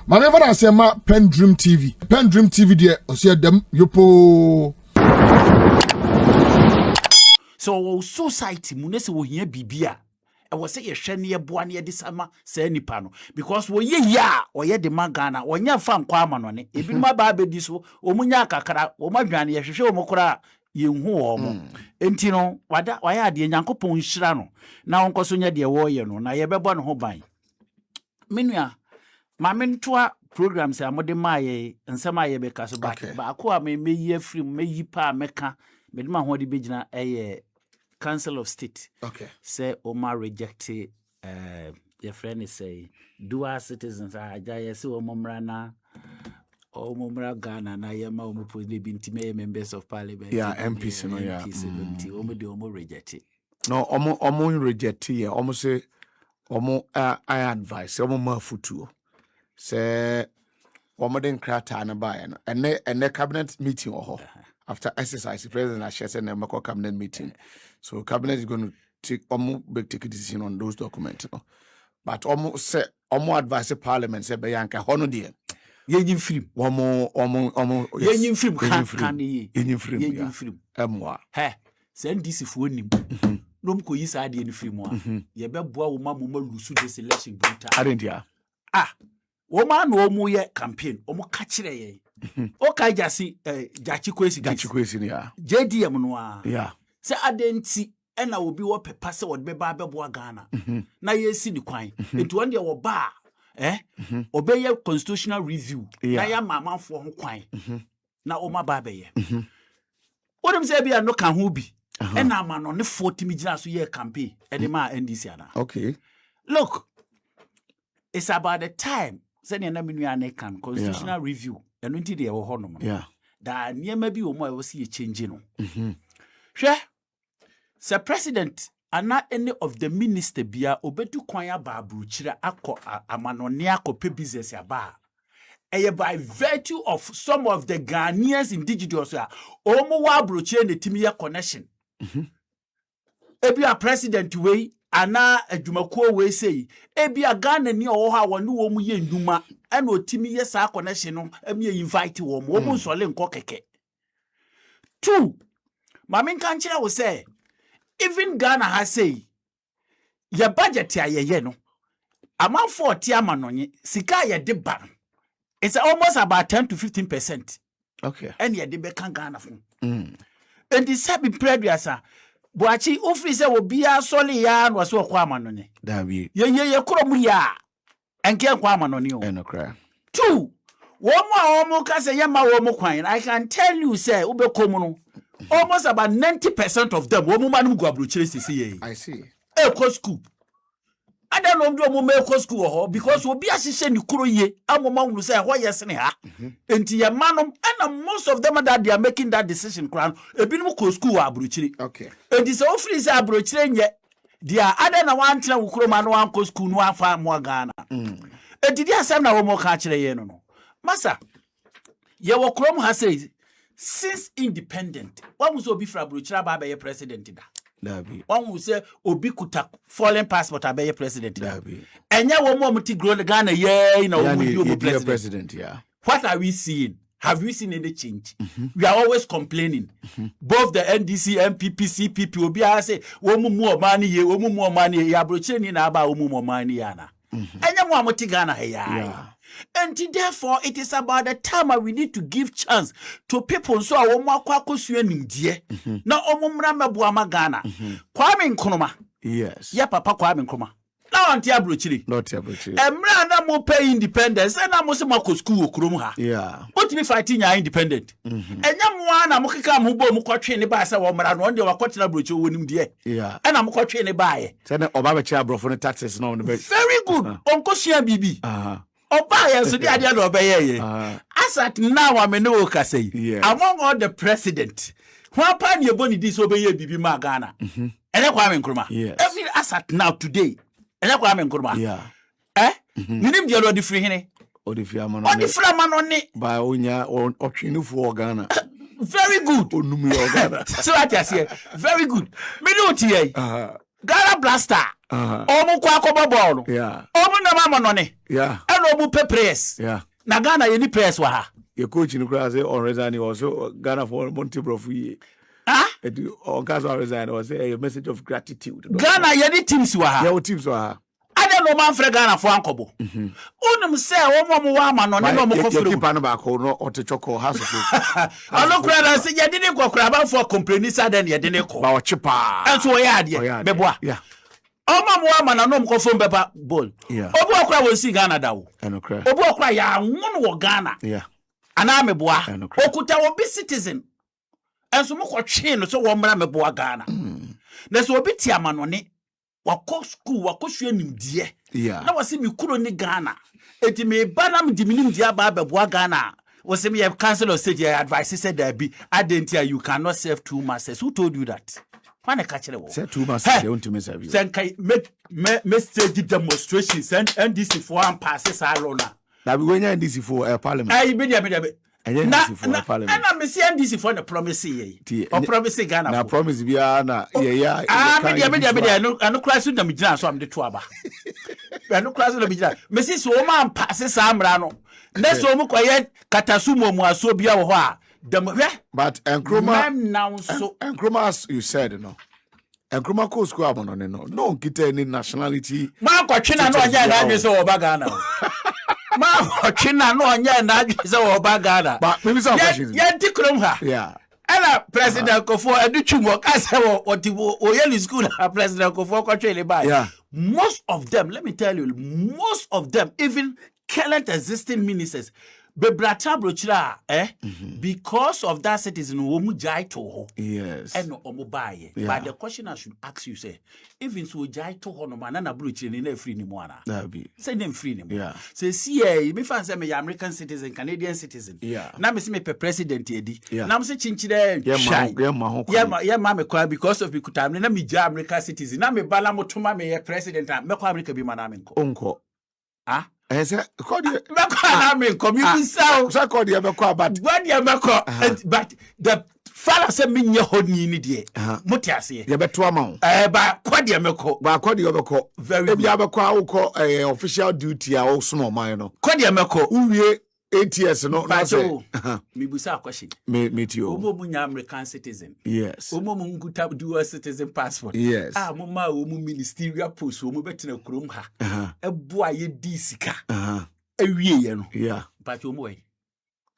Mame fa say ma PENDREAM TV. PENDREAM TV de osia dem yopo. So society mu nese wo hia bibia. E wo say ye hwe ne ye boa ne ye de sama sa nipa no because wo ye ya o ye de magana wo nya fa nkwa ama no ne ebi ma ba bedi so o munya kakara wo madwane ye hwehwe wo mokora ye hu wo mo enti no wada wa ya de nyankopon hyira no na won koso nya de wo ye no na ye bebo no ho ban menua ma mentoa programs amode maye nsema ye beka so ba ko a me yi afiri me yi pa meka me de ma ho de begina Council of State. Okay. Say Omar rejected your friend is say dual citizens aja say omomrana omomra Ghana na yema omo dey be members of parliament. Yeah, MPs no yeah. MPs omo dey omo rejected. No, omo rejected yeah. Omo say omo I advise omo mafutuo. Say omo den krata na ba no. And the cabinet meeting oho. After exercise, the president has said a cabinet meeting. So cabinet is going to take a decision on those documents. No? But almost say advise the parliament say Bayanka hono die. Yen film. Omo yen film can yen film. Emwa. He send this if we nim. No mko yi sa de ni film wa. Ye be boa wo ma mo lusu the selection brutal. Arentia. Wo ma no omo ye campaign, omo ka kire ye. Okay, Jasi, Jachi Kwesi, yeah. JDM no yeah. Say adenti ena obi wo pepa se wo beba bebo Ghana. Na yesi ni kwan. Enti won de wo ba obeye constitutional review. Na ya mamanfo ho kwan. Na o ma ba beye. Wodem say bia no kan ho bi. Ena ama no ne 40 migina so ye campaign e de ma NDC ana. Okay. Look, it's about the time say na menua na kan constitutional review. And until they were honor. Yeah. That near maybe or more was see a change, you know. Sure. Sir President, and not any of the minister bia obetu kwanya babu chira ako amanonia kope business ya ba. By virtue of some of the Ghanaians individuals omo wa brochire ne timiya connection. Ebi a president way ana adwumakuo we say ebi a Ghana ni owo ha wonu wo mu ye nduma ana otimi ye sa connection no emi invite wo mo mo nsole nko keke. 2 Mama kan kire wo say even Ghana has say your budget ya ye no amount 40 amanonye sika ye de ba it's almost about 10 to 15%. Okay. And ye de be kan Ghana fun and the sabi previous Boachi officer will be a solid yarn was so quamanone. Davi. Ye krom ya and can't quamanone. And a cry. 2 1 more casa yama womo quine. I can tell you, say, Ube Comono. Almost about 90% of them, woman go abruchase. I see. A scoop. I don't know make school because we'll be assisting you kuroye. I'm a man who say, why yes, and your manum, and most of them that they are making that decision crown a bit more school abruchi. Okay. And this awfully is abruchi yet. They are other than one time who come and one school, no one farm more Ghana. And did you have no more country? No, Massa, your chrome has said since independent, one was obi for abruchi by a president. One will say obi kuta foreign passport abeye president. And ya one more muti grow the Ghana you know president. Yeah. What are we seeing? Have we seen any change? We are always complaining. Both the NDC, NPP, CPP will be say more money, more money, ya brocheni na ba more money yana. And ya more muti Ghana yeah. And therefore, it is about the time we need to give chance to people so our mwako suenim die. Na omumramba buama Ghana. Kwame Nkrumah. Yes. Ya papa Kwame Nkrumah. Now anti abrochiri. Not abrochiri. Emra na mo pay independence. Na mo se mako school okurum ha. Yeah. What be fighting ya independent? Enya mo na mo keka mo bo mo kwatwe ne ba se wo mra no de wakotena abrochi wonim die. Yeah. Na mo kwatwe ne ba ye. Say na oba be chia abrofo ne taxes no. Very good. Onko sua bibi. Oba ya so dia no obeye. As at now I know ka say. Among all the president, who pan ye boni this obeye bibi ma Ghana. Ene Kwame Nkrumah. Every as at now today. Ene Kwame Nkrumah. Yeah. Minim dia odi free hene. Odi free amano. Odi free amano ni. Ba onya otwenu for Ghana. Very good. Onumi Ghana. So what you say? Very good. Me know tie. Ghana Blaster. Omu kwa koba ball. Yeah. Omu na mama none. Yeah. And omu pe prayers. Yeah. Na Ghana yeni prayers wa ha. Your coach in class on resign also Ghana for Montebro for ye. Ah? On case of resign was a message of gratitude. Ghana yeni teams wa ha. Yeah, teams were. Ade no man fra Ghana for ankobo. Unum se omo wa ma no ne no mo kofuru. Keep an back or not to choco house of Alo kura na se ye didn't go kura ba for complain sa den ye didn't ko. Ba chipa. Enso we ade beboa. Yeah. Omo mo wa ma na no mo kofuru beba ball. Yeah. Obu okura wo si Ghana dawo. And okay. Obu okura ya won wo Ghana. Yeah. Ana meboa. Okuta wo be citizen. Enso mo ko twe no so wo mra meboa Ghana. Na so obi ti amanone wako school wako hwe nimdie. Yeah. Na wase mi kuro ni Ghana. Eti me ba na mdi nimdie aba beboa Ghana. Wase me council of state advice said there be identity you cannot serve 2 masters. Who told you that? When catch it. Say 2 masters they want to miss you. Then kai me stage demonstrations and NDC for am passes arona. Na be when NDC for parliament. Ai be dia And NDC for parliament. And me see NDC for the promise ye. Or promise Ghana. Na promise bia na yeah. Ah me dia no class na me gina so am de to aba. Me no class na me gina. Me see so man passes amra no. Na so mu koye katasumo mu aso bia wo ho a. But Nkrumah now so Nkrumah as you said Nkrumah ko school abono no kita any nationality. Ma ko twina no onya na adwe so oba Ghana. Ma ko twina no onya na adwe so oba Ghana. But maybe some questions. Yeah, tikrom ha. Yeah. Ela President Kofo educhumo ka se o yeli school President Kofo ko twele by. Yeah. Most of them, let me tell you, most of them, even current existing ministers, bebrata brochira because of that citizen womu jai to ho. Yes. And no omubaye. But the question I should ask you say, even so jai to ho no man na brochira ni na free ni mo ana. That be. Say them free ni mo. Yeah. Say see me fan say me American citizen, Canadian citizen. Yeah. Na me say me president edi. Yeah. Na me say chinchire. Yeah ma me kwa because of bikutam na me ja American citizen. Na me bala motuma me president me kwa America bi ma na me nko. Onko. Ah? Say call you. But the father said me nye honi ni de. Motiase. You beto amount. Ba kwade meko. Ba kwade you beko. Very good. Ebi abeko awko official duty a wo so man no. Kwade meko. Uwie 8 years no na say. Me busa question. Me too. Omo munya American citizen. Yes. Omo munguta dual citizen passport. Yes. Ah mo ma omo ministerial post omo betena krom ha. Ebo aye di sika. Awie ye no. Yeah. But omo we.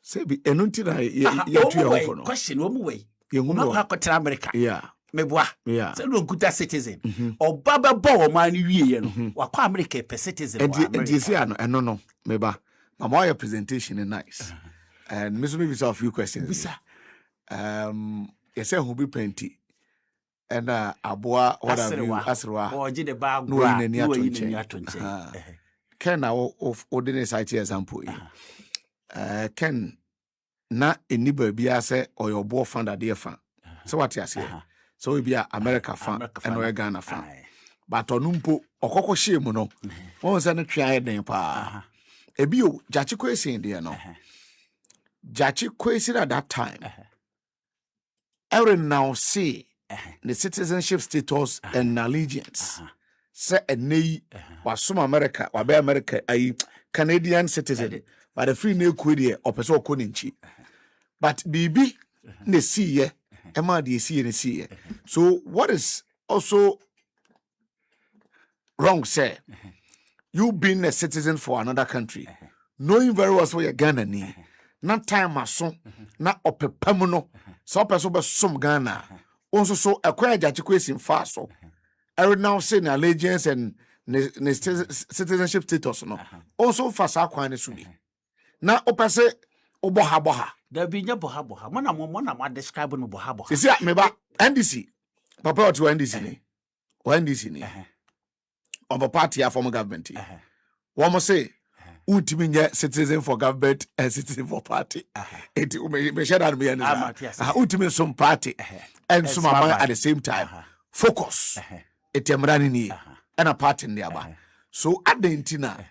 Say be enunti na ye tu ya ofo no. Question omo we. Ye Omo ha kwatra America. Yeah. Meboa. Yeah. Say no nguta citizen. Oba be bo o man wie ye no. Wakwa America pe citizen. And you see ano no meba. Mama your presentation is nice. And Miss maybe a few questions. You say who be plenty. And aboa what have you asrewa. Or jide ba No gwa. in No any atonche. Ken of ordinary site example. Ken na eniba bia say or your boy fan that dear fan. So what you say? So we be a America fan and we Ghana fan. But onumpo okoko shame no. Won say no twa den pa. Ebio Jachi Kwesi in there no. Jachi Kwesi at that time. Every now see the citizenship status and allegiance. Say a nay was some America or be America a Canadian citizen. But the free new quiddy or person couldn't. But BB ne see ye, Emma de see and see ye. So what is also wrong, say? You being a citizen for another country, knowing very well what you're Ghana need. Not time mason, not up a pemono, so person but some Ghana. Also so acquire Jachi in fast so. I would now say allegiance and citizenship status no. Also fast acquire suni. Now opase oboha. There be no boha. Mona describe no boha. You see me ba NDC. Papa to NDC ni. O NDC ni. Of a party a former government. One must say, ultimate citizen for government and citizen for party. It may share that me and ultimate some party and some at the same time. Focus. It running and a party nearby. So at the intina,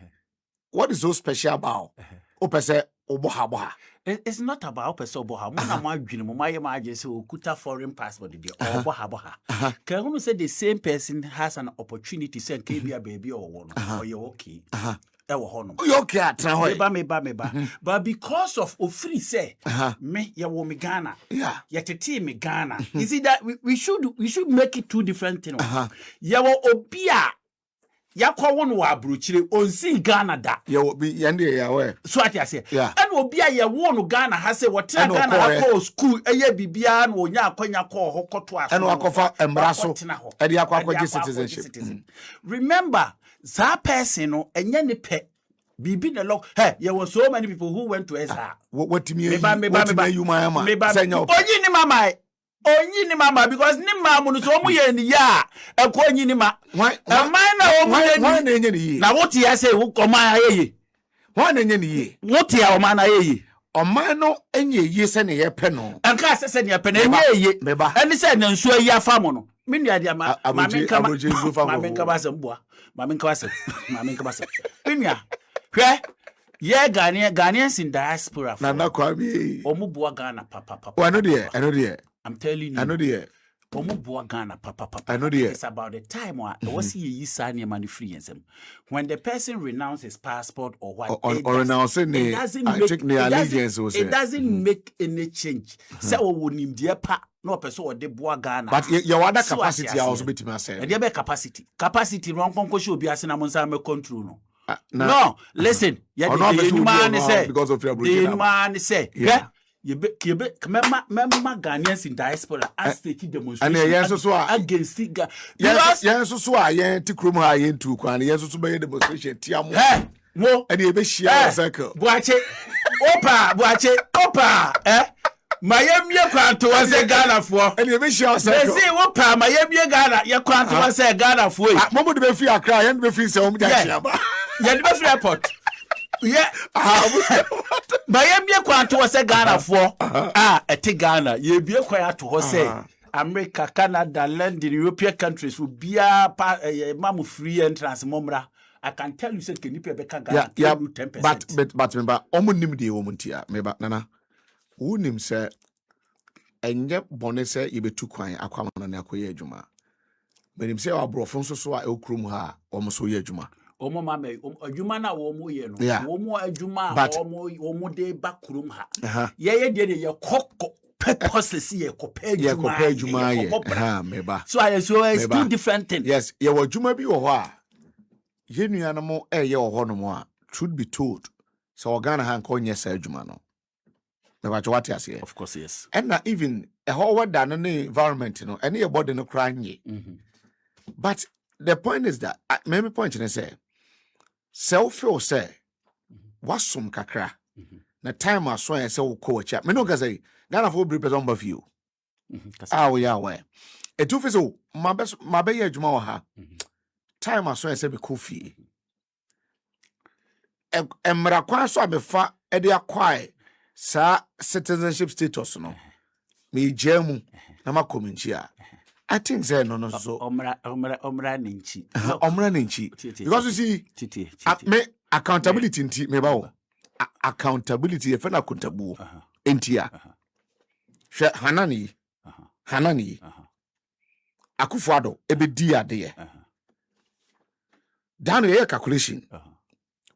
what is so special about Opese Obohaboha? It's not about person boha. Mona ma dwene mo ma ye ma age say okuta foreign passport dey or boha. Can you say the same person has an opportunity say can be a baby or one or you okay? You okay at Meba. But because of ofri say me ya wo me Ghana. Yeah. Ya tete me Ghana. You see that we should make it two different things. Ya wo obia yakwa won wa abrochire onsi Ghana da ya obi yande ya we so ati ase and obi a ye won Ghana ha se wotra Ghana ha school eye bibia na onya akwanya ko ho koto aso and wakofa embra so e de akwa citizenship. Remember that person no enye ne pe bibi na lock there were so many people who went to Ezra what me you my ma onyi ni mama because ni mama no so omu ye ni ya ekwo onyi ni ma why na omu ye na enye ni ye na what ya say wo koma ayeye why na enye ni ye what ya o man ayeye o man no enye ye se ne ye pe no anka se ne ye pe na enye ye eni se na nsu ayi afa mo no me nua dia ma me nka ba se mboa ma me nka ba se enia hwe ye Ghanaians in diaspora na kwa bi omu boa Ghana papa I know there I'm telling you. I know there. Ghana, papa. I know there. It's about the time was he money free and some. When the person renounces his passport or what, or renouncing the allegiance, it doesn't make any change. So when him dear pa no person or the boa Ghana. But your other capacity also be to myself. And the capacity wrong conco should be as an amount control. No, listen. The man say because of your the man say yeah. Remember Ghanaians in diaspora as taking demonstration against it. Yes, so I ain't to crum high into Kwan, yes, to be a demonstration. Tiamo, no, and you be share circle. Watch it, Opa, Miami Quanto was a Ghana for, and you be sure, say, Opa, Miami Ghana, your Quanto was a Ghana for. Mama be fear cry and be free some airport. Yeah, Miami Quanto was a Ghana for a Ghana. You be quiet to say America, Canada, land in European countries will be a mamu free entrance. Momra, I can tell you, say, can you pay Ghana? Yeah, 10%. But remember, omunim de womuntia, meba nana. Unim say, and yet bonnet say you be too quiet. Aquaman and Akoye Juma. But him say, our bro from so I okrum ha almost so ye Juma. Omo mame adwuma na wo mo ye no wo mo adwuma wo mo de bakurum ha ye de ye kokko purposes ye kopa adwuma ye meba so it's two different things. Yes ye wo adwuma bi wo ho a ye nuano mo ye wo ho no mo a should be told so organa ha nko nye sa adwuma no meba what you say. Of course yes. And na even a whole da no environment no any your body no cry nye but the point is that maybe point in say self-feel say wasum kakra na time aso en say wo ko acha me no ka say Ghana for be person of you we are where e tu fi so mabe ye adwuma wo ha time aso en say be kofi emra kwa so abefa e de akwai sa citizenship status no me jamu na makominchi a I think say no so omra ninchi because you see me accountability nti me ba wo accountability e fe na accountable entia hwe hanani Akufo-Addo ebedi ade dan ye calculation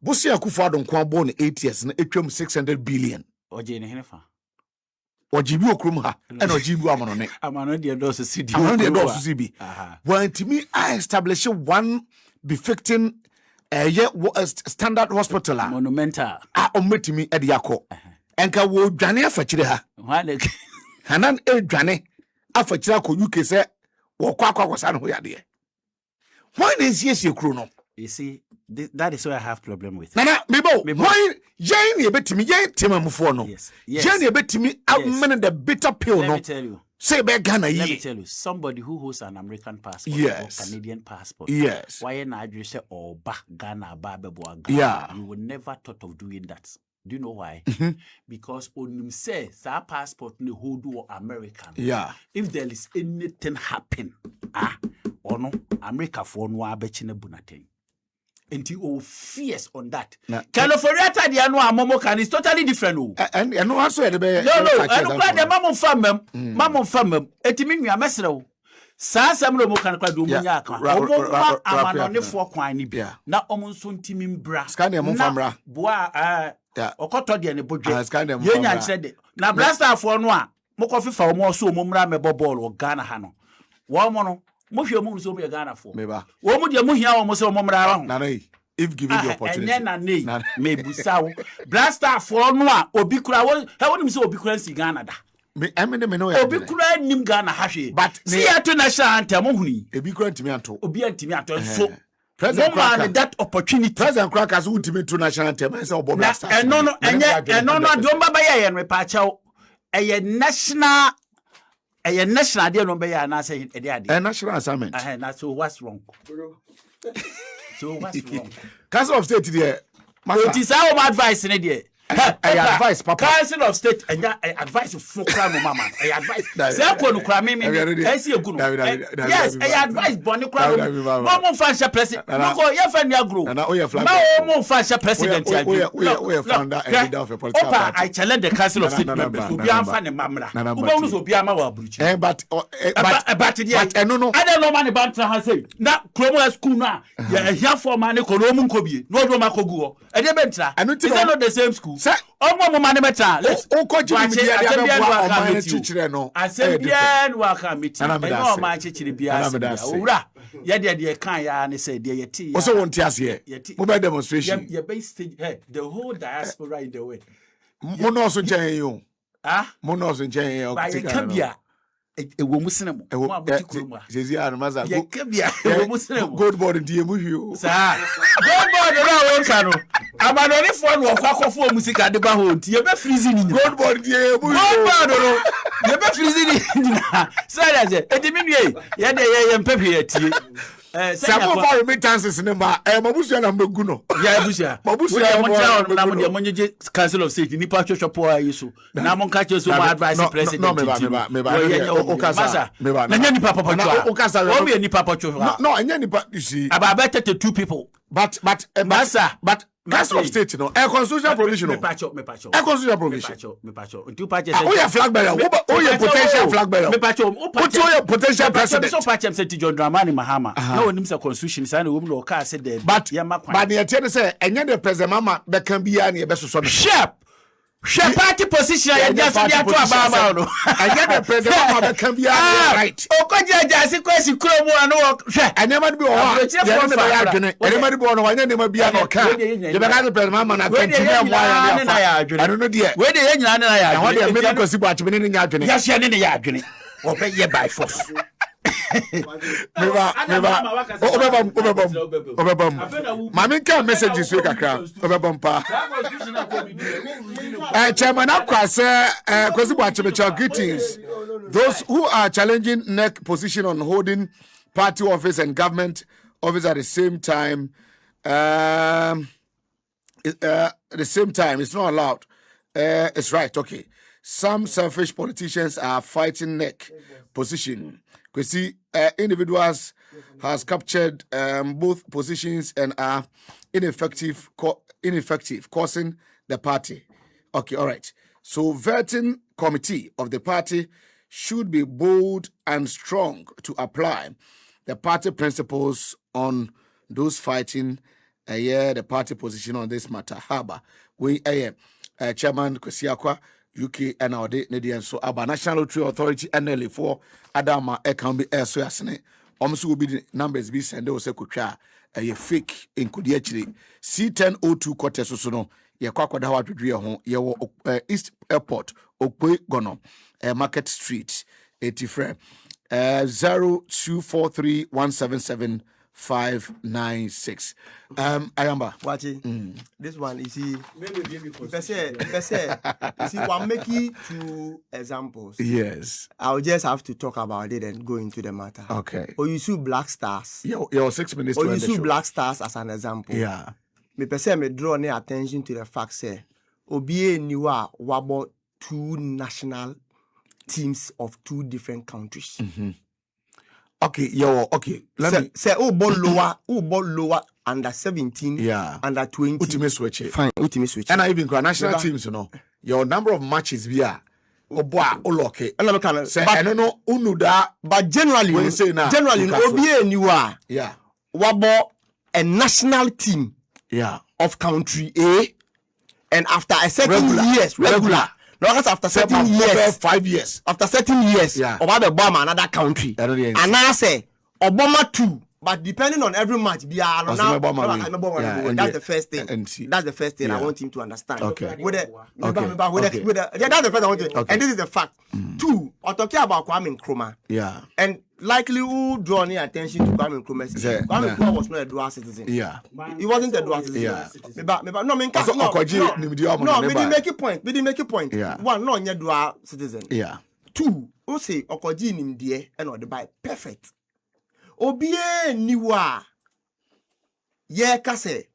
bosi Akufo-Addo nko abo no 8 years na etwam 600 billion oje ne henefa ojibi okrum ha and ojibi amano de do so cd want me I establish one befitting standard hospital monumental ometimi e de yakọ enka wo dwane afachire ha hanan dwane afachire akọ UK se wo kwakwakwasa no ho yade why is yes kru no you see that is why I have problem with nana mebo why yen ye betimi yen temamufo no yen ye betimi amene the bitter pill no let me tell you say be Ghana let me tell you somebody who holds an American passport or Canadian passport why na adwe say oba Ghana ba bebo Ghana you will never thought of doing that. Do you know why? Because on say that passport no hold to American. If there is anything happen or no America for no abechine bunaten. Until fierce on that. California the annual Momo can is totally different. And no answer the bear. No, I don't cry the mamma famum, mamma famum, etimin ya mesro. Sa samro mo kan kwa do munya aka. Omo amanone fo kwan ni bia. Na omo nso ntimi mbra. Scan mo famra. Boa okoto de ne bodwe. Ye nya nkyere de. Na blaster fo no a mo kofi fa omo so omo mra mebo ball o Ghana ha no. Wo mo no mo hwe mo so mo Ghana fo. Meba. Wo mo de mo hia omo so omo mra ho. Na if given the opportunity. Enya na nei me busawo. Blaster fo no a obi kura wo nim se obi kura si Ghana da. Me no ya. Obi kura nim Ghana ha hwe. But see ya to national anthem huni. Ebi kura ntimi anto. Obi antimi anto so. President Cracker that opportunity. President Cracker so ultimate to national anthem. I say obo blaster. No no the omba ba ya no pa chaw. Eye national dey no ba ya na say e dey ade. National assignment. Na so what's wrong? So what's wrong? Council of State there. It is our advice in there. I advise papa. Council of State and advice for crime mama. I advise. Say ko no crime me. I see a good. Yes, I advise Bonnie crime. Mama fashion president. No go your friend ya grow. Na o your flag. Mama fashion president. We founder and leader of a political party. I challenge the Council of State members. Obi am fan mamra. Obi no obi am wa buruchi. But no. I don't know man about ha say. Na kromo school na ya here for man ko no mu nkobie. No do makogu. E dey bentra. Is not the same school. Omo mo mane meta o ko jimi media dia be boa o man chichire no asembia no aka meti e no ma chichire bia owura ye de kan ya ne say de yeti o so won ti ase mobile demonstration ye be stage the whole diaspora in the way mo no so nchen yo mo no so nchen yo ba ye ka bia ewo musene mo mo aboti kuruma sezi ya maza ye ka bia ewo musene mo gold board die mu hio sa gold board na won ka no amanoni fo no kwakofo musika de ba ho nti ye be freeze ni gold board die mu hio gold board no ye be freeze ni say that say ediminu ye de ye mpephe ye tie Some of our remittances in ma mabusia na mbegu no ya busia mabusia na mo de monje Council of State ni pa chosho po ayi so na mo nka cheso mo advice president no me ba okasa na nya ni papa pacho okasa o me ni papa pacho no anya ni pa you see about 32 people but Council of State no a constitutional provision me pacho a constitutional provision me pacho nti pacho o ya flag bearer o ya potential flag bearer me pacho o ya potential president so pacho say John Dramani Mahama na onim say constitution say na wo no ka say dem but the tie say enye the president mama be kan bia na e be soso no She party position ya just dia to ababa no enye the president mama be kan bia right o ko jasi kwesi kromo anu hwe enema bi o ha ya ne ba ya adwene enema bi o no wanya nema bia no ka ye be ka the president mama na continue mo ya anu no de we de ye nyina na ya adwene ho de me ko si bo atwene ne nya adwene ya hye ne ya adwene o be ye by force Meba Mami can message so kakra obebom pa Chairman Akwase Kwesibuachimecha greetings. Those who are challenging NEC position on holding party office and government office at the same time it's not allowed. It's right, okay. Some selfish politicians are fighting NEC position. Kwesi individuals has captured both positions and are ineffective, causing the party. Okay, all right. So vetting committee of the party should be bold and strong to apply the party principles on those fighting the party position on this matter. Haba, we Chairman Kwesi Akwa UK and our Canadian so about National Lottery Authority NLA4 Adama can be air so asne almost will be the numbers be send those sekutwa a fake in kudi actually C1002 quarter so no ye kwakwa da wadwe ho ye wo East Airport Okwe Gono Market Street 80 frame 0243177596 Ayamba Wachi this one you see you see one make it two examples. Yes, I'll just have to talk about it and go into the matter. Okay. Or you see Black Stars. Your 6 minutes or you see Black Stars as an example. Yeah. Me person me draw any attention to the fact say Obie niwa wabo two national teams of two different countries. Okay, okay. Let me say ball lower under 17, Yeah. under 20. Ultimate switch it. Fine, ultimate switch. And I even got national Remember- teams, your number of matches we are. Oh boy, okay. And I'm kind of, Say, I don't know, unuda. but generally, When you say now, generally, you can't OBA ni wa Yeah. wabo a national team Yeah. of country A, and after a certain Regular. years, regular. No, that's after certain years. 5 years. After certain years, Yeah. Oba be bomb another country. I know the And I say Obama 2, but depending on every match, be now. Also, Obama win. Yeah, Yeah, that's the first thing. and see. That's the first thing I Yeah. want him to understand. Okay. With the, Okay. yeah, that's the first I want to. Okay. And this is the fact. 2, I'm talking about Kwame Nkrumah. Yeah. And likely who draw any attention to Kwame Nkrumah. Yeah. Kwame Nkrumah was not a dual citizen. Yeah. He wasn't a dual citizen. Yeah. No, me Also, Okwaji, Nimdi Omo na me neba. didn't make a point. Me didn't make a point. Yeah. One, no, you're dual citizen. Yeah. 2, who say Okoji nimdie and or the by perfect. Obie niwa ye kase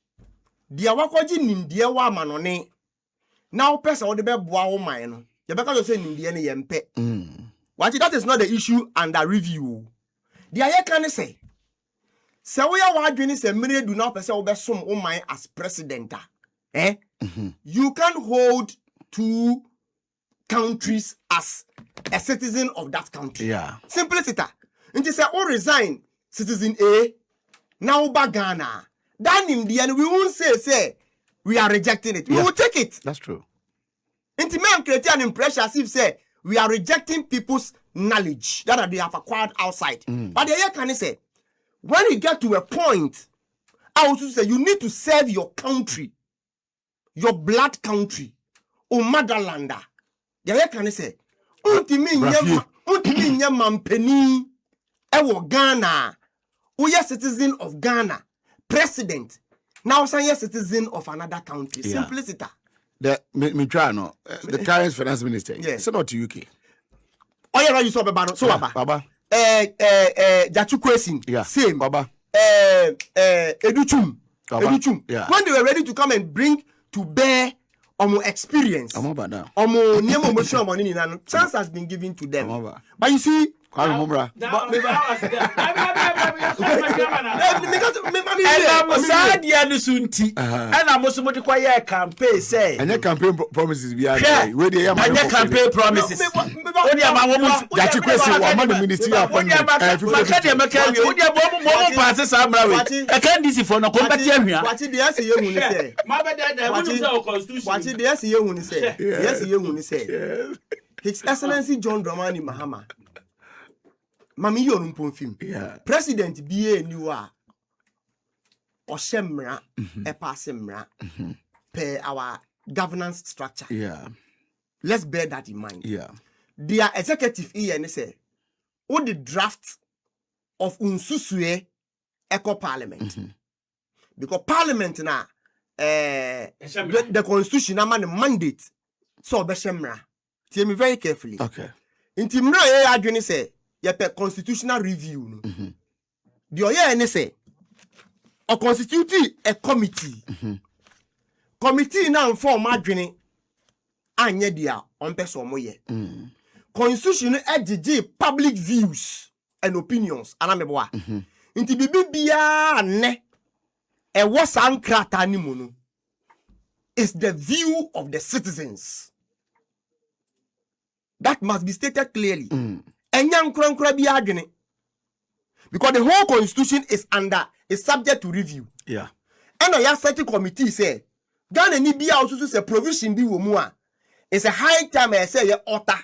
dia wakoji nimdie wa manone now person wo de be boa wo man no ye be ka say nimdie ne yempe. Watch, that is not the issue under review. Dia ye kan say se wo ya wa adwene se mere du now person wo be som wo man as president you can hold 2 countries as a citizen of that country. Yeah. Simplicity. Until say all resign citizen A, now back Ghana. That in the end we won't say we are rejecting it. We will take it. That's true. Until me create an impression as if say we are rejecting people's knowledge that they have acquired outside. But the other can say when you get to a point, I also say you need to serve your country, your blood country, or motherlander. The other can say, untimi nye mampeni ewo Ghana. Uye citizen of Ghana, president. Now say citizen of another country. Yeah. Simplicity. The current finance minister. Yeah. It's not to UK. Oh yeah, you saw Baba. So Baba. Baba. Jachu Kwesin. Yeah. Same. Baba. Educhum. Baba. Educhum. Yeah. When they were ready to come and bring to bear experience. I'm over now. Chance has been given to them. I'm over. But you see, I remember. campaign say And your campaign promises be out Yeah. there. Where they are. and your campaign promises. That you question what man the ministry appointment. I can't this for no combat here. watch it, yes, you will say. Watch it, yes, you will say. Yes, you will say. His Excellency John Dramani Mahama. Mami yo numpon Yeah. President BA niwa oshemra epasemra per our governance structure. Yeah. Let's bear that in mind. Yeah. Their executive say what the draft of unsusue eco parliament. Because parliament na the constitution na man mandate so beshemra. Hear me very carefully. Okay. Inti mra ye adwene say ye constitutional review no. The oye say a constitute a committee. Committee na form adwene anye dia on person mo ye. Constitution edge public views and opinions anameboa. Inti bibi bia ne e wasan krata ni mu no is the view of the citizens. That must be stated clearly. Because the whole constitution is subject to review. Yeah. And a certain committee say Ghana ni be also say provision be wo it's a high time I say ye author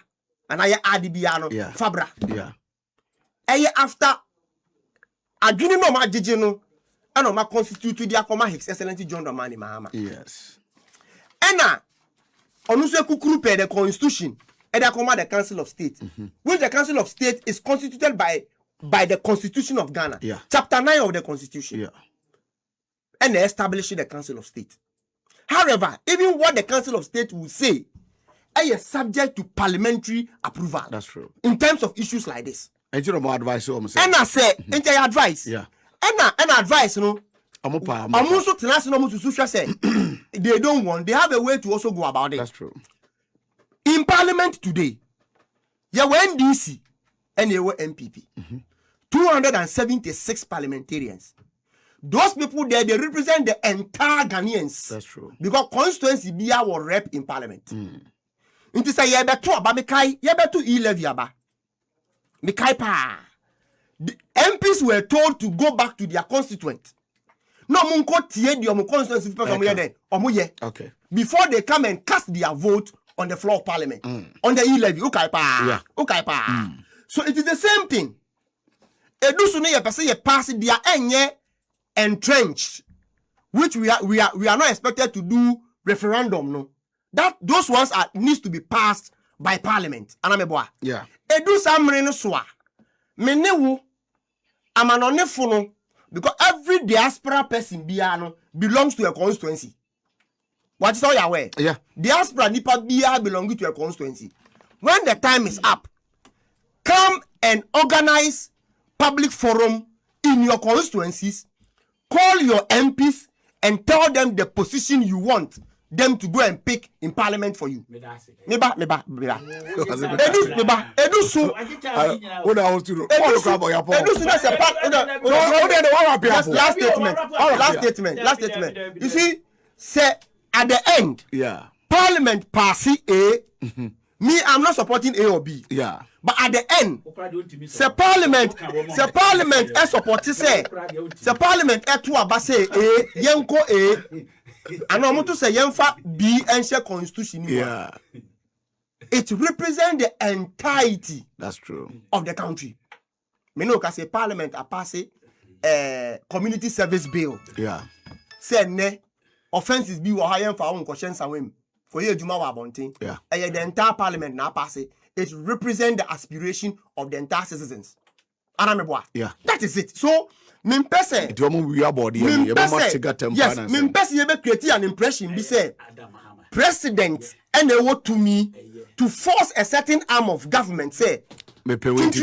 and I add biano Yeah. fabra. Yeah. After adwini no ma gigi no and no ma constitute dia koma His Excellency John Dramani Mahama. Yes. Ena onu so kukuru per the constitution and the Council of State, which the Council of State is constituted by the Constitution of Ghana, Yeah. Chapter 9 of the Constitution, Yeah. and they establish the Council of State. However, even what the Council of State will say is subject to parliamentary approval. That's true. In terms of issues like this. And you know more advice you almost say. And I say, and I advise. Yeah. And advice, you know. I'm also to say they don't want. They have a way to also go about it. That's true. In Parliament today, you were NDC and you were NPP. 276 parliamentarians. those people there, they represent the entire Ghanaians. That's true. Because constituency biya will rep in parliament. Inti say yebeto aba mekai, yebeto e-levy aba. Mekai pa. The MPs were told to go back to their constituent. No munko tie di omo constituency people omo ye den. Omo ye. Okay. Before they come and cast their vote on the floor of parliament. On the e-levy. Okay pa. Yeah. Okay pa. So it is the same thing. Edusu ne ye pese ye pass their enye entrenched, which we are not expected to do referendum, no. That those ones needs to be passed by parliament. Anameboa. Yeah. Edu samre no soa. Menewu amanone funo, because every diaspora person biano belongs to a constituency. What is all your way? Yeah. Diaspora nipa biya belonging to a constituency. When the time is up, come and organize public forum in your constituencies. Call your MPs and tell them the position you want them to go and pick in parliament for you. Meba. Edu so. What I was to do? Edu so that's a part. Last statement. You see, say at the end, yeah, parliament pass A. Me, I'm not supporting A or B. Yeah. But at the end, the parliament is supporting say, the parliament is to abase A, yenko A, and I'm to say yenfa B and share constitution. Yeah. It represents the entirety. That's true. Of the country. Me know say parliament a pass community service bill. Yeah. Say ne offenses be wa higher for own questions and for you juma wa bontin. Yeah. And the entire parliament na pass it. It represents the aspiration of the entire citizens. Yeah. That is it. So, min person. It will we are body. Yes, min person you be create an impression. Be say, president and they want to me to force a certain arm of government say. Me pay only that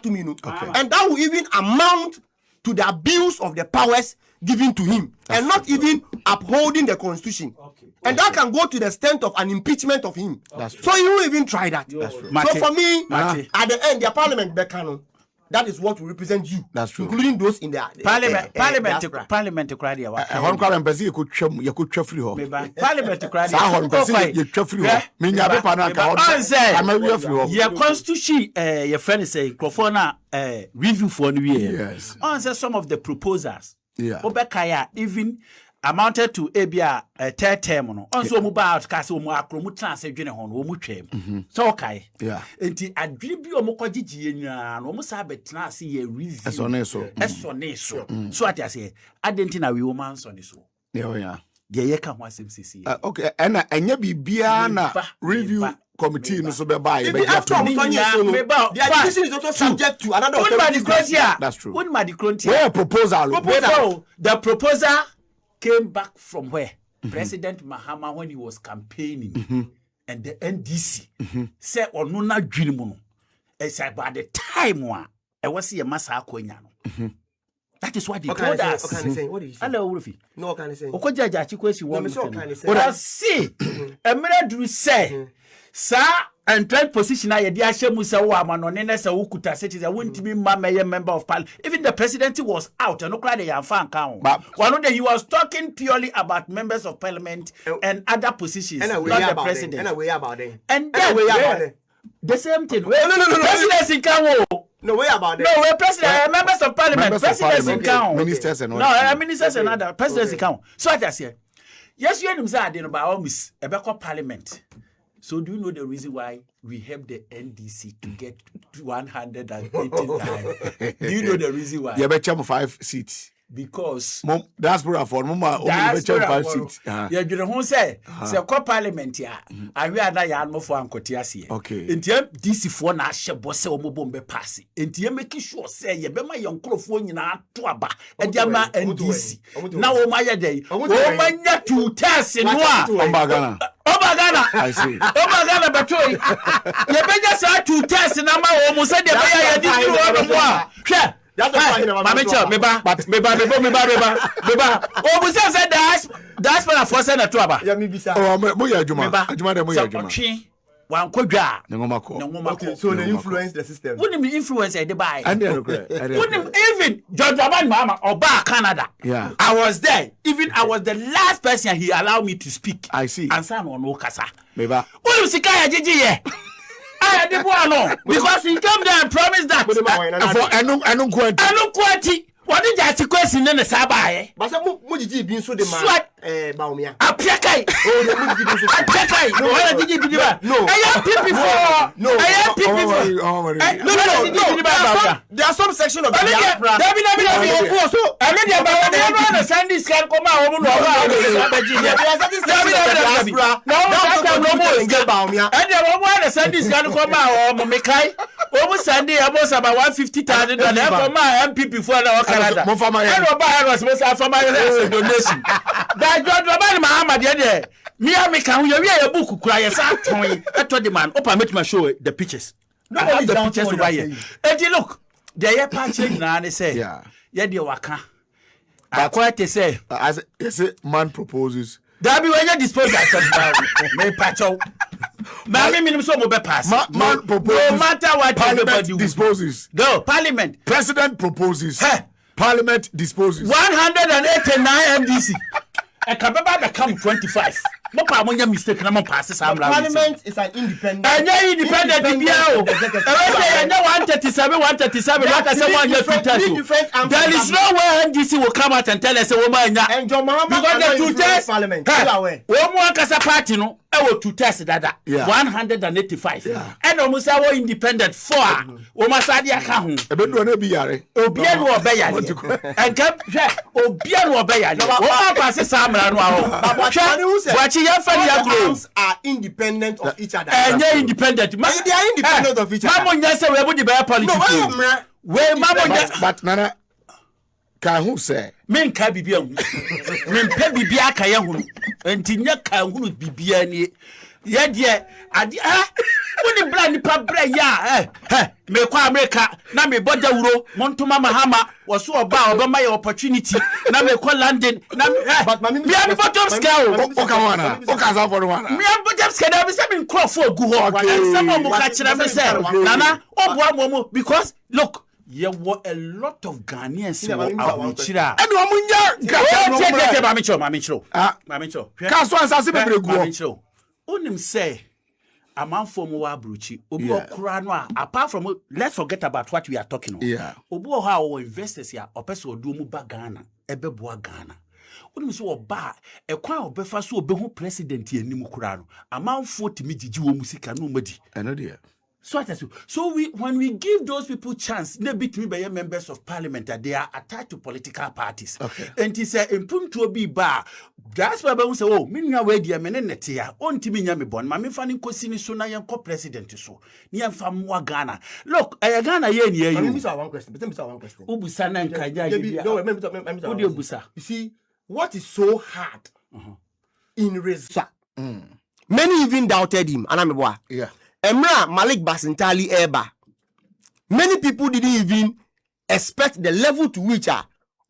to me no. Okay. And that will even amount to the abuse of the powers given to him. That's and not even upholding the constitution. Okay. And that can go to the extent of an impeachment of him. That's true. So you will even try that. That's true. So for me, at the end, the parliament Bekano, that is what will represent you. That's true. Including those in the parliament crowd. You could free ho. Parliament crowd. You free ho. Me nyabe pa na ka ho. Your constitution your friend say crofona review for new year. Yes. On say some of the proposals. Yeah. Obekaya even amounted to abia third term no. On so mu ba out ka say omu akro mu tran say dwene ho no omu twem. So okay. Yeah. Enti adwene bi omu kogigye nyina no omu sa betena ase ye review. Esone so. So ati ase adenti na we woman so ne so. Yeah. Ye ka ho asem sisi. Okay, and enya bibia na review committee no so be buy be after the decision is also subject to another authority. That's true. When my where proposal the proposal came back from where President Mahama when he was campaigning and the NDC said ono na dwene mu no say by the time one I was see a massa akonya no. That is what they told us. What do you say? Hello, Wolfie. No, can I say? Okojaja chikwesi one. What I see. Emeradru say sa and third position I dey ahye mu say wo amanone na say ukuta citizen wontimi ma member of parliament. Even the presidency was out and no cry dey amfa nkan ho. One day he was talking purely about members of parliament and other positions, not the president. And way about them. And then the same thing. No. Presidency can ho. No way about that. No, we're president, members of parliament, presidency count. Ministers and all. No, ministers and other presidency count. So I just say, yes, you say I didn't about miss Ebeko parliament. So do you know the reason why we helped the NDC to get 189? Do you know the reason why? You bet 5 seats. Because diaspora for mama only 5 seats. Yeah, you know say parliament ya. I we ada ya no for ankoti ase. Okay. Enti DC for na ahye bose omobombe pass. Enti make sure say ye be ma yon krofo nyina to aba. E dia ma NDC. Na wo ma ye dey. Wo ma nya 2 tests no a. Obagana. I see. Obagana betoi. Ye be nya sa 2 tests na ma wo mo say de be ya di wo no mo a. Hwe Meba. Oh, we say diaspora for Senator Tuaba. Oh, moya Juma. Juma de moya Juma. wan kodwa ngoma ko. na ngoma Okay, ko so they influence the system. wouldn't be influence the buy. And then okay. Wouldn't even George Abani Mama or Canada. Yeah. I was there. Even I was the last person he allowed me to speak. I see. And Sam on Okasa. Meba. Wouldn't see Kaya Gigi. I did one because he came there and promised that. For I don't quite. What did you question in the Sabai? But some Mujiji being so the Swat. Baumia. A Piakai. Oh, the Mujiji being so No, why did you do that? No. I am people for. No. I am people for. No. There are some section of the diaspora. So, I mean, the Sundays can come out. The Sundays can come out. Mekai. Almost Sunday, almost about 150,000 and NPP for our Canada. I was supposed to have my donation. But John Rabani Mahama, the me can we a book cry as I told the man, open make my show the pictures. No, the pictures over here. And you look, they are patching now, they say, yeah, dear Waka. I quite say, as a man proposes. That be when you dispose that may patch out. Mammy minimum so mobile pass. Man proposes. No matter what Parliament disposes. Go, Parliament. President proposes. Parliament disposes. 189 MDC. A Kababa become 25. No problem, mistake. No passes. Parliament is an independent. And you're independent. I know 137, 137. Like I said, 1 year there is no way NDC will come out and tell us a woman. And John Mahama got the 2 tests. Parliament. One more Casa party, no. I will 2 tests that 185. And almost our independent 4. Omasadia Kahun. A bit one be yare. Obian or Bayani. And come, Obian or Bayani. What passes Sam and what your arms are independent of each other. And they're independent. They are independent of each other. Mamma, yes, we would be better politics. Where Mamma, but Nana can who say? Men can be beyond. Men can be Biakayahu. And Tinya can who be Biani. Yet, when the blind pabra, me kwa America, na me Bodawuro, Montuma Mahama, was so about my opportunity, na me kwa London, but me am bottom scale, Okaza for one. Me am bottom scale, I was having crop for Guho, and someone will catch them, Nana, oh, because look. There were a lot of Ghanaians who were out Chira. And Mamicho. Unim say a man from Wabruchi, Ubo Kurano, apart from let's forget about what we are talking about. Yeah. Ubo how investors here, or person do Muba Ghana, Ebeboa Ghana. Unim so ba a crown of Befaso Beho president here Nimukurano. A man 40 Miji Musica nobody. I know dear. So when we give those people chance, they between by members of parliament that they are attached to political parties. Okay. And he said, in to be bar. That's why we say, oh, minya we dia menetia. On timinya me bon. Mami fani kosini so na yan ko president so. Ni yan famwa Ghana. Look, Ghana ye ni ye. Let me ask one question. Ubusa na nkaja ye. No, let me ubusa. You see, what is so hard in result? Many even doubted him. Anameboa. Yeah. Emra Malik Basintali Eba. Many people didn't even expect the level to which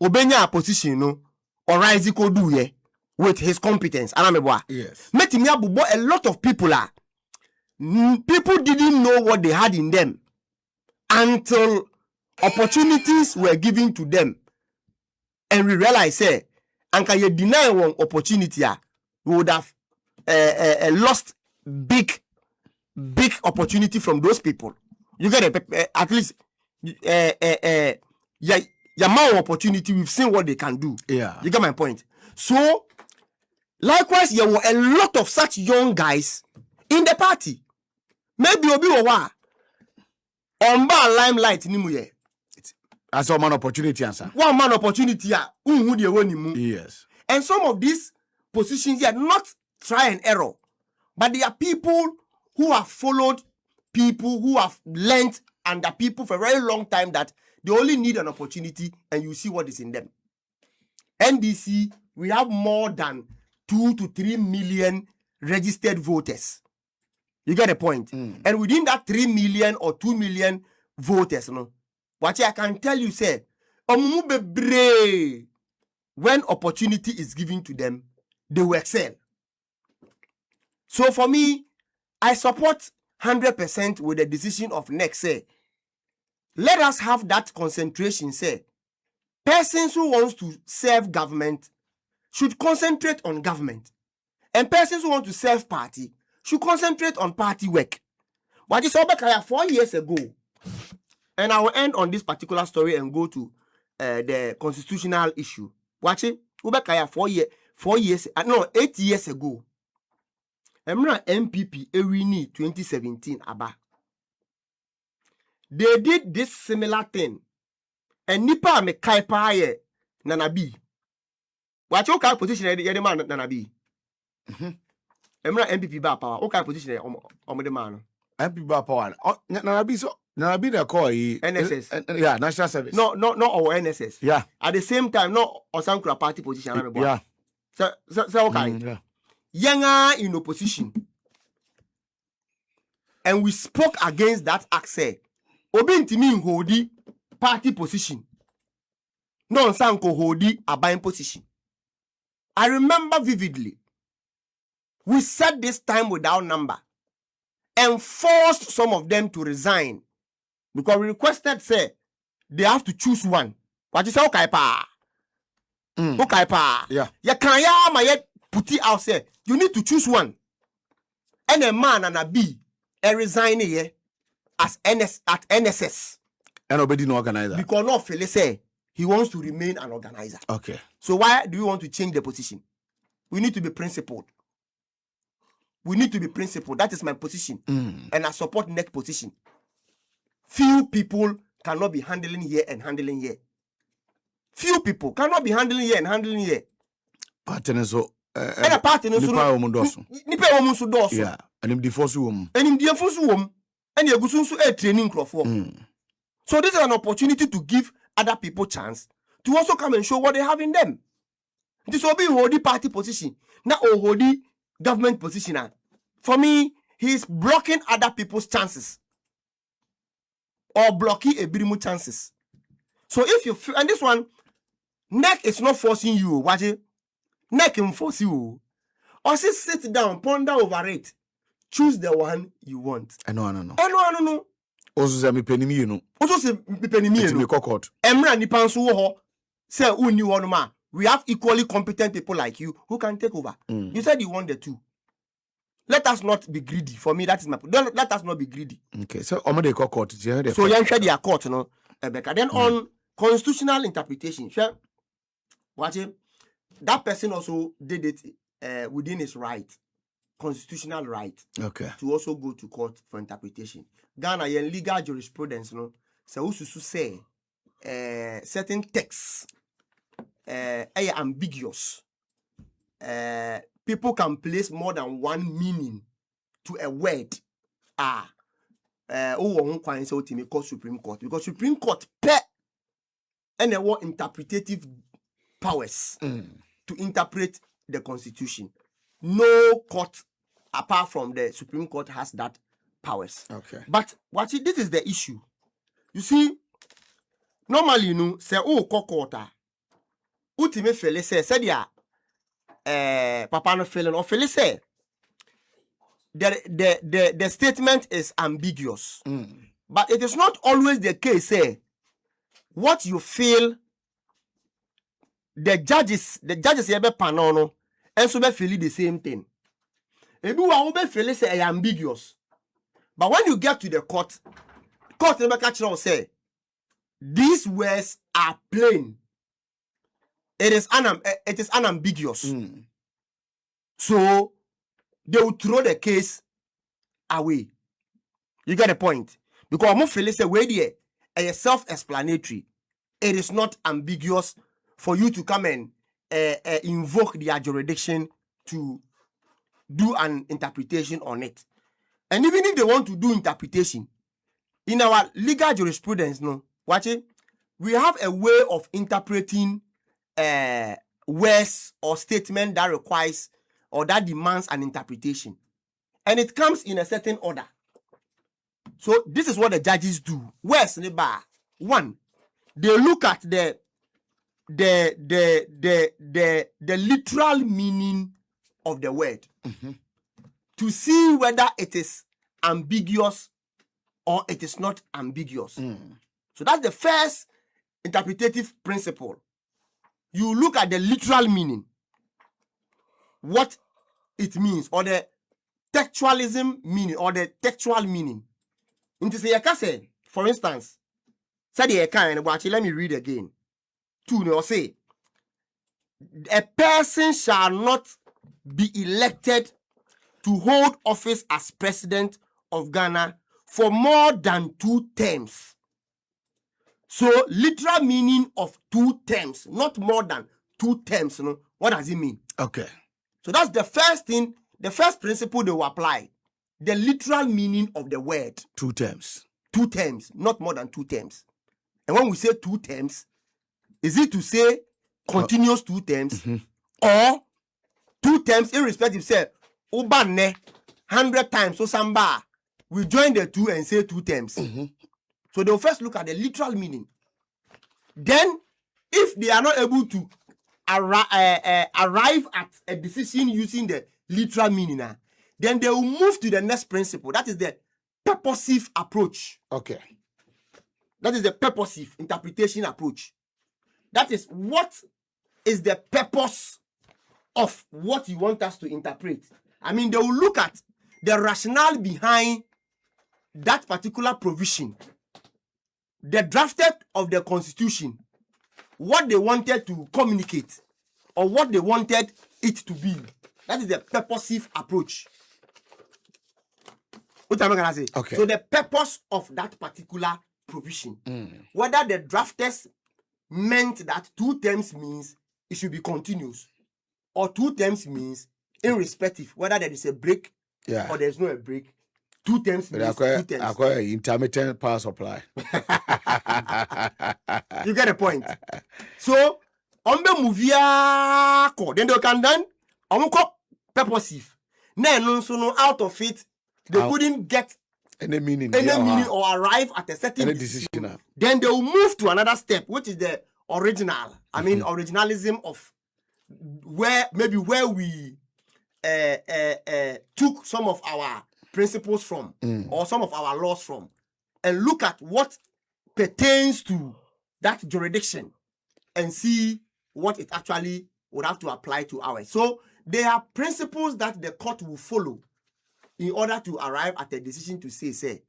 Obenya position no or Riziko do ye with his competence. Anameboa. Yes. Metimia bubo a lot of people people didn't know what they had in them until opportunities were given to them. And we realize say anka you deny one opportunity we would have lost big opportunity from those people. You get at least your more opportunity. We've seen what they can do. Yeah, you get my point. So likewise, there were a lot of such young guys in the party. Maybe obi wa omba limelight ni mu ye. As a man opportunity answer. One man opportunity unhu de woni mu. Yes. And some of these positions are not try and error, but they are people who have followed people who have learned under people for a very long time that they only need an opportunity and you see what is in them. NDC, we have more than 2 to 3 million registered voters. You get a point? And within that 3 million or 2 million voters, what I can tell you, say, when opportunity is given to them, they will excel. So for me, I support 100% with the decision of NEC. Say, let us have that concentration. Say, persons who wants to serve government should concentrate on government, and persons who want to serve party should concentrate on party work. But it's over 4 years ago, and I will end on this particular story and go to the constitutional issue. Watch it. Ubekaya 8 years ago. Emra NPP Ewini 2017 aba. They did this similar thing. And nipa me kaipa ye Nanabi. Watch your kind position the man Nanabi. Emra NPP ba power. Okay position the man. NPP ba power. Nanabi so Nanabi the call NSS. Yeah, national service. No, not our NSS. Yeah. At the same time, not Osankura party position. Yeah. So okay. Yeah. Younger in opposition. And we spoke against that access. Obintimi hodi party position. Non sanko hodi a buying position. I remember vividly. We said this time without number and forced some of them to resign because we requested, say, they have to choose one. What you say, okay, pa? Okay, pa? Yeah. You can't yet put it out, say, you need to choose one. And a man and a B, a resign here as at NSS. And nobody no organizer. Because not Philly say he wants to remain an organizer. Okay. So why do you want to change the position? We need to be principled. We need to be principled. That is my position. And I support next position. Few people cannot be handling here and handling here. Few people cannot be handling here and handling here. Partner so and a partner so nipa omunso doso. Yeah. And him divorce and him divorce and you go so a training crowd. So this is an opportunity to give other people chance to also come and show what they have in them. This will be Hodi party position, not Hodi government position. For me, he's blocking other people's chances or blocking a birimu chances. So if you feel, and this one, NEC is not forcing you. Watch it. NEC can force you. Or say sit down, ponder over it. Choose the one you want. I know. No. Also say me penny you know. Also say me penny me no. Court. Emra ni pansu ho. Say who ni one man. We have equally competent people like you who can take over. You said you want the two. Let us not be greedy. For me, that is my point. Let us not be greedy. Okay, so I'm the court. So you share their court, no? Then on constitutional interpretation, sure. Watch it. That person also did it within his right, constitutional right. Okay. To also go to court for interpretation. Ghana, legal jurisprudence, no. So who say certain texts are ambiguous. People can place more than one meaning to a word. Call Supreme Court because Supreme Court and they want interpretative powers to interpret the Constitution. No court apart from the Supreme Court has that powers. Okay. But this is the issue. You see, normally say court. Ultimate fele say dia papa no feeling or fele say the statement is ambiguous. But it is not always the case. Say what you feel the judges ebe panono and so be feel the same thing. Maybe we be feel say ambiguous. But when you get to the court never catch you say these words are plain. It is unambiguous. So they will throw the case away. You get the point? Because I'm feeling say wait there, it's self-explanatory. It is not ambiguous for you to come and invoke their jurisdiction to do an interpretation on it. And even if they want to do interpretation, in our legal jurisprudence, no, watch it, we have a way of interpreting words or statement that requires or that demands an interpretation. And it comes in a certain order. So this is what the judges do. Words in the bar. One, they look at the literal meaning of the word. to see whether it is ambiguous or it is not ambiguous. So that's the first interpretative principle. You look at the literal meaning, what it means, or the textualism meaning, or the textual meaning. Say, for instance, let me read again. Say, a person shall not be elected to hold office as president of Ghana for more than 2 terms. So, literal meaning of 2 terms, not more than 2 terms. You know, what does it mean? Okay. So that's the first thing, the first principle they will apply. The literal meaning of the word. 2 terms. 2 terms, not more than 2 terms. And when we say 2 terms, is it to say continuous 2 terms or 2 terms irrespective? Say, Ubane 100 times, so samba, we join the 2 and say 2 terms. So they'll first look at the literal meaning. Then, if they are not able to arrive at a decision using the literal meaning, then they will move to the next principle. That is the purposive approach. Okay. That is the purposive interpretation approach. That is, what is the purpose of what you want us to interpret? I mean, they will look at the rationale behind that particular provision, the drafter of the constitution, what they wanted to communicate, or what they wanted it to be. That is the purposive approach. What am I gonna say? Okay. So the purpose of that particular provision, whether the drafters meant that 2 terms means it should be continuous, or 2 terms means irrespective, whether there is a break or there is no a break. 2 terms means 2 terms. Acquire intermittent power supply. You get the point. So on the movie, then they can then purposive. Then no out of it, they couldn't get any meaning or arrive at a certain decision. Then they will move to another step, which is the original. I mean, originalism of where we took some of our principles from, or some of our laws from, and look at what pertains to that jurisdiction and see what it actually would have to apply to ours. So there are principles that the court will follow in order to arrive at a decision to say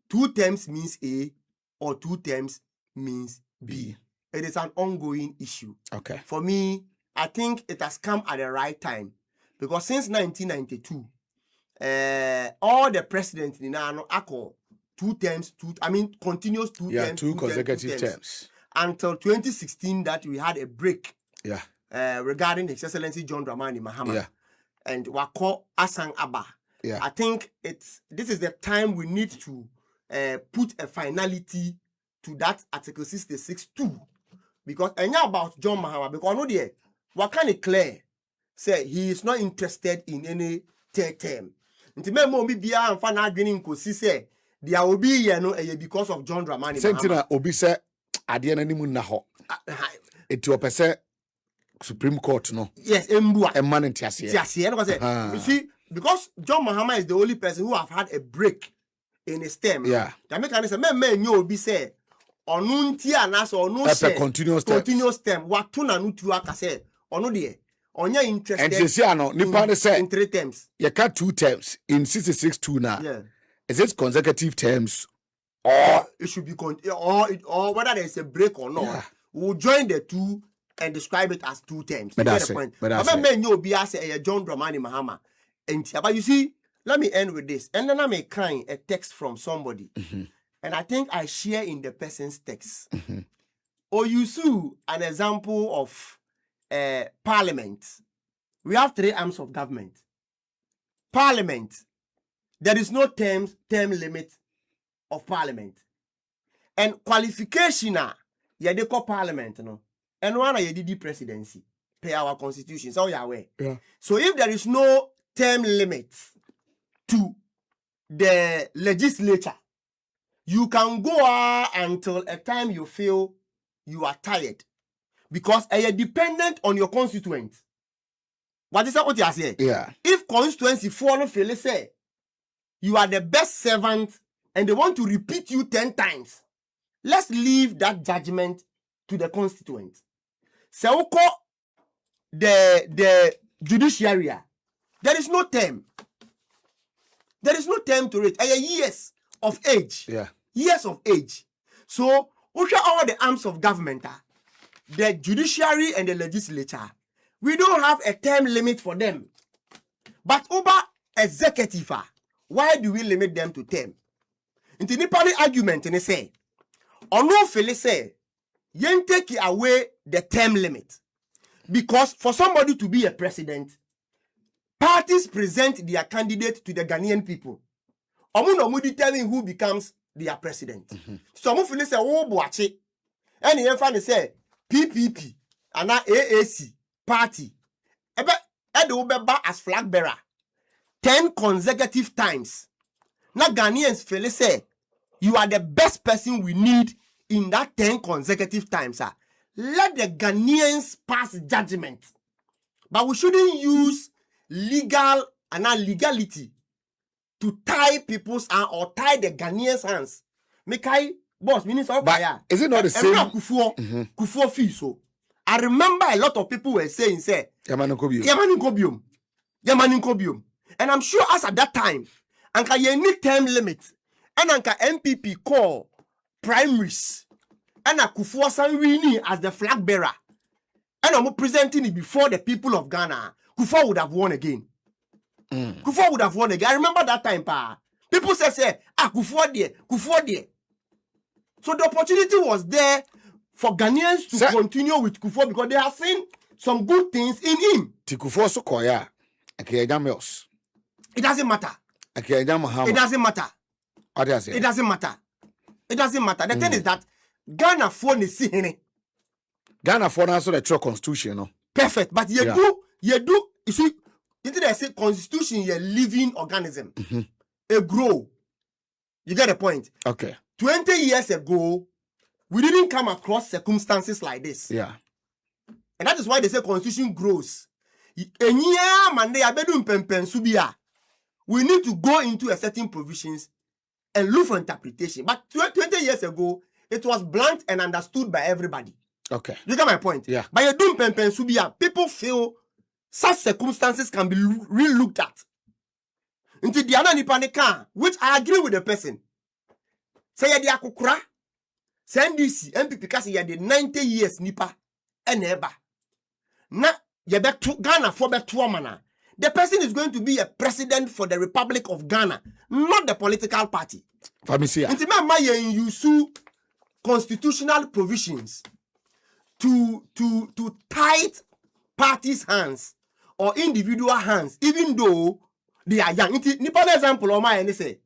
2 terms means A or 2 terms means B. It is an ongoing issue. Okay. For me, I think it has come at the right time, because since 1992, all the presidents in Nano Ako 2 terms, continuous 2 terms. 2 consecutive terms. Until 2016, that we had a break. Yeah. Regarding His Excellency John Dramani Mahama. Yeah. And Wako Asang Abba. Yeah. I think this is the time we need to put a finality to that Article 66(2). Because about John Mahama, because I know there, what can it clear? Say he is not interested in any third term. Ntime mo bi bia amfa na adwene nkosi say dia obi ye no because of John Dramani Mahama. Sentina obi say ade na nimu na ho. Eti opese Supreme Court no. Yes, embua. Emma ntiase. Tiase no say. You see, because John Mahama is the only person who have had a break in his term. Yeah. Jamaican say men nyo obi say onu nti anaso onu say continuous term. Watu na nutu aka say onu de onya interested. And say no nipa ne say in 3 terms. You cut 2 terms in 66(2) now. Yeah. Is it consecutive terms or it should be or whether there is a break or not? Yeah. We'll join the 2 and describe it as 2 terms. You get the point. But men you be say John Dramani Mahama. But you see, let me end with this. And then I may crying a text from somebody. And I think I share in the person's text. Or you see an example of parliament. We have 3 arms of government. Parliament. There is no term limit of parliament. And qualification they call parliament, no. And one the presidency. Pay our constitution. So you are aware. Yeah. So if there is no term limit to the legislature, you can go until a time you feel you are tired, because you are dependent on your constituents. What is that? What you say? Yeah. If constituency 4 no feel say you are the best servant and they want to repeat you 10 times, let's leave that judgment to the constituent. So the judiciary, there is no term. There is no term to it. Years of age. Yeah. Years of age. So, all the arms of government, the judiciary and the legislature, we don't have a term limit for them. But over executive, why do we limit them to term? In the Nepali argument, and they say, or no feel say, yen take away the term limit. Because for somebody to be a president, parties present their candidate to the Ghanaian people. Omu determine who becomes their president. So omu feel say, oh boache. And you find say PPP and AAC party. Ebe Edobeba as flag bearer 10 consecutive times. Now Ghanaians feel say you are the best person we need in that 10 consecutive times. Let the Ghanaians pass judgment. But we shouldn't use legal and legality to tie people's hands or tie the Ghanaians' hands. Mekai, boss, minister of fire. Is it not the same? Kufuor fee so. I remember a lot of people were saying, say, Yamanin Kobium. And I'm sure as at that time, Anka ye need term limit. And Anka NPP call primaries. And a Kufuor Sanwini as the flag bearer. And I'm presenting it before the people of Ghana. Kufuor would have won again. Kufuor would have won again. I remember that time, pa. People say, Kufuor there. So the opportunity was there for Ghanaians to continue with Kufuor because they have seen some good things in him. Kufuor so koya. It doesn't matter. It doesn't matter. It doesn't matter. It doesn't matter. The thing is that Ghana phone is seeing Ghana phone also the true constitution, no? Perfect. But you see, did I say constitution is a living organism? A grow. You get the point? Okay. 20 years ago, we didn't come across circumstances like this. Yeah. And that is why they say constitution grows. We need to go into a certain provisions and look for interpretation. But 20 years ago, it was blunt and understood by everybody. Okay. You get my point? Yeah. By doing people feel such circumstances can be re-looked at. Until the other nipanika, which I agree with the person. Say ya di akukura, send this NPP because ya the 90 years nipa eneba. Na ya betu Ghana for betu mana. The person is going to be a president for the Republic of Ghana, not the political party. Famisia. Until ma use constitutional provisions to tie parties' hands or individual hands, even though they are young. Nipa example or my say,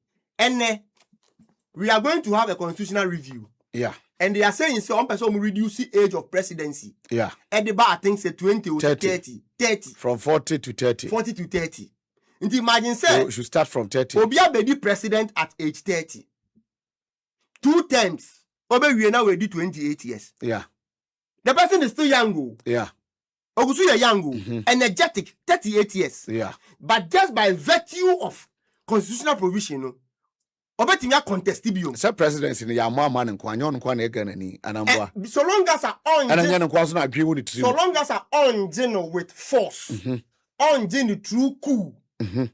we are going to have a constitutional review. Yeah. And they are saying some person will reduce the age of presidency. Yeah. At the bar, I think say 20 or 30. From 40 to 30. 40 to 30. And imagine say we should start from 30. Obia be the president at age 30. 2 terms. Obe we now we do 28 years. Yeah. The person is still young. Yeah. Ogusu ya young, energetic, 38 years. Yeah. But just by virtue of constitutional provision, Obetimi contestibium. Sir presidency ni ya mama man nkwanyo nkwa na ega nani anambwa. So long as are on. And then nkwa so na adwe woni tiri. So long as are on geno with force. On geno through coup.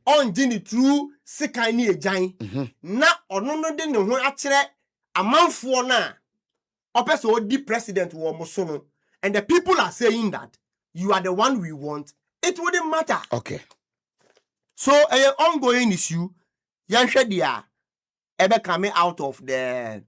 On geno through sekani ejan. Na ono no de ne ho akere amanfo na opeso odi president wo moso. And the people are saying that you are the one we want. It wouldn't matter. Okay. So an ongoing issue, Yanshedia ever coming out of the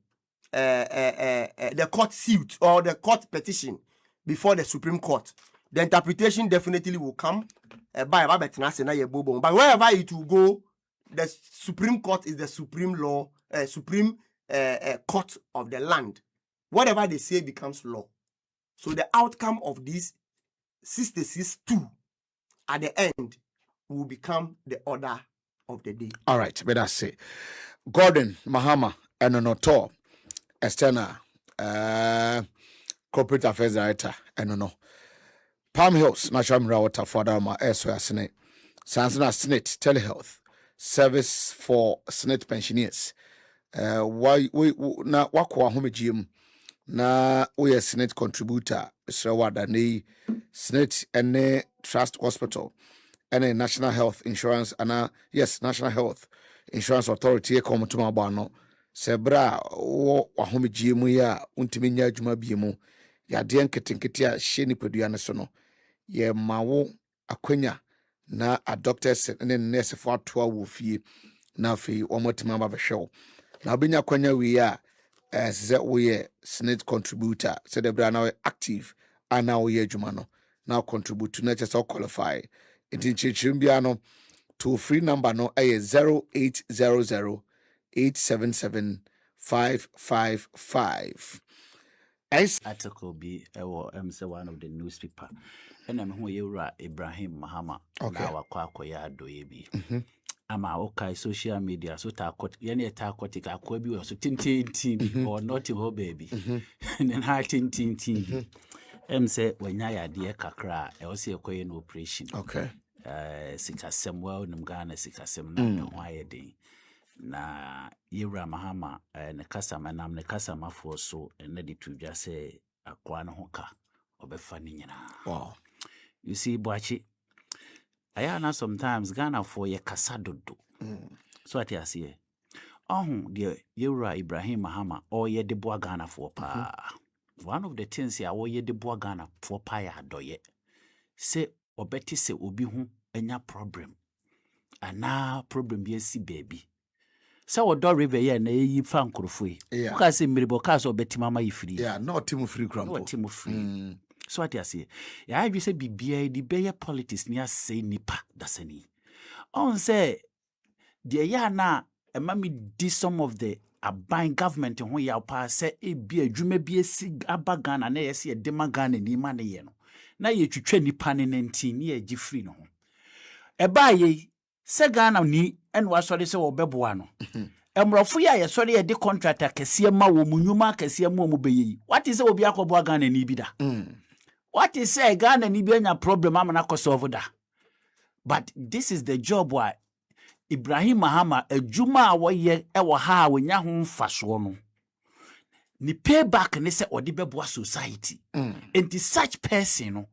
court suit or the court petition before the Supreme Court. The interpretation definitely will come by but wherever it will go, the Supreme Court is the supreme law, supreme court of the land. Whatever they say becomes law. So the outcome of this 66-2 at the end will become the order of the day. All right, but that's it. Gordon Mahama and Noto external corporate affairs director and no Palm Hills National Mineral Water for Dharma Airsoya Senate. Sansana Senate Telehealth Service for Senate Pensioners. Why we na wakwa home gym na we a Senate contributor Srawada ne Senate and Trust Hospital and National Health Insurance and National Health Insurance Authority come to my bano sebra wo home gym ya untimi nya adwuma biemu ya de nketenkete a hye ni padua ne so no ye mawo akwanya na a doctors ne nurse for atoa wo fie na afei omotima ba behwew na obenya kwanya wi a se we Senate contributor se de bra na active ana wo ye adwuma no na contribute na just qualify it in chichimbia no to free number no 0800 877 555. Article be say one of the newspaper. And I'm who Ibrahim Mahama. Okay. Na wakwa ya doye bi. Ama okay social media so ta kot yene ta kotika akwa bi so tin or not ho baby. Then ha tin. Say wanya ya de kakra e o se ekoye no operation. Okay. Sikasem well num Ghana sikasem na ho ayedin. Na Yewra Mahama ne kasama nam ne kasama for so and the to just say akwa no hoka obefa ni nyina. Wow. You see Boachi ayana sometimes Ghana for ye kasa dodo. So what you see the Yewra Ibrahim Mahama or ye de boa Ghana for pa. One of the things ya wo ye de boa Ghana for pa ya doye. Say obeti se obi hu enya problem. Ana problem bi si baby. So what do river ye na yi fa nkrofo yi ka se miribo ka so betima ma yi free no team free crampo no team free so what you say ya you say bibia di be politics ni asay nipa dasani on say the ya na ema me di some of the aban government ho ya pa say e bi adwuma bi esi abagana na yesi e dema Ghana ni ma ne ye no na ye twetwa nipa ne 19 ni ye gi free no ho e ba ye se Ghana ni en wasori se wo beboa no emrofo ya ye sori ye de contractor kese ma wo munyuma kese ma wo beyi what is obi akobo Ghana ni bi da what is say Ghana ni bi anya problem amana ko solve da but this is the job why Ibrahim Mahama adwuma a wo ye e wo ha a wonya ho mfaso no ni payback ne se odi beboa society and such person no